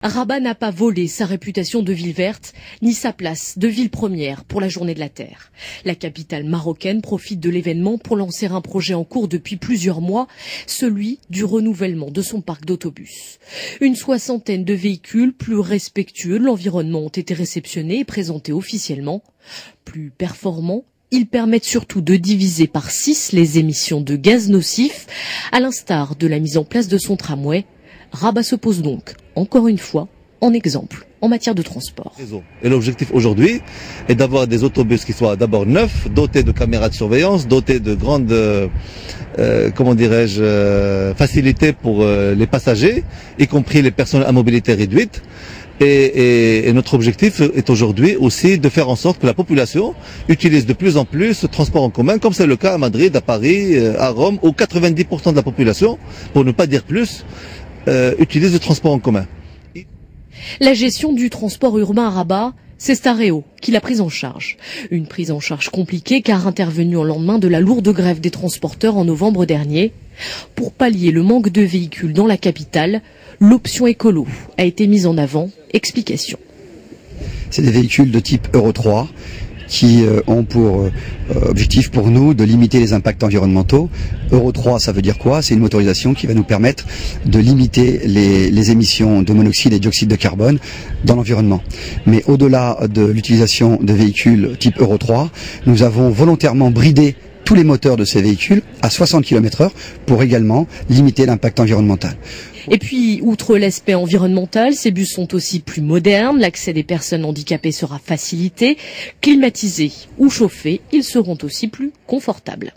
Rabat n'a pas volé sa réputation de ville verte, ni sa place de ville première pour la Journée de la Terre. La capitale marocaine profite de l'événement pour lancer un projet en cours depuis plusieurs mois, celui du renouvellement de son parc d'autobus. Une soixantaine de véhicules plus respectueux de l'environnement ont été réceptionnés et présentés officiellement. Plus performants, ils permettent surtout de diviser par 6 les émissions de gaz nocifs, à l'instar de la mise en place de son tramway. Rabat se pose donc, encore une fois, en exemple en matière de transport. Et l'objectif aujourd'hui est d'avoir des autobus qui soient d'abord neufs, dotés de caméras de surveillance, dotés de grandes facilités pour les passagers, y compris les personnes à mobilité réduite. Et notre objectif est aujourd'hui aussi de faire en sorte que la population utilise de plus en plus le transport en commun, comme c'est le cas à Madrid, à Paris, à Rome, où 90% de la population, pour ne pas dire plus, utilise le transport en commun. La gestion du transport urbain à Rabat, c'est Stareo qui l'a prise en charge. Une prise en charge compliquée car intervenue au lendemain de la lourde grève des transporteurs en novembre dernier. Pour pallier le manque de véhicules dans la capitale, l'option écolo a été mise en avant. Explication. C'est des véhicules de type Euro 3 qui ont pour objectif pour nous de limiter les impacts environnementaux. Euro 3, ça veut dire quoi? C'est une motorisation qui va nous permettre de limiter les émissions de monoxyde et dioxyde de carbone dans l'environnement. Mais au-delà de l'utilisation de véhicules type Euro 3, nous avons volontairement bridé tous les moteurs de ces véhicules à 60 km/h pour également limiter l'impact environnemental. Et puis, outre l'aspect environnemental, ces bus sont aussi plus modernes. L'accès des personnes handicapées sera facilité. Climatisés ou chauffés, ils seront aussi plus confortables.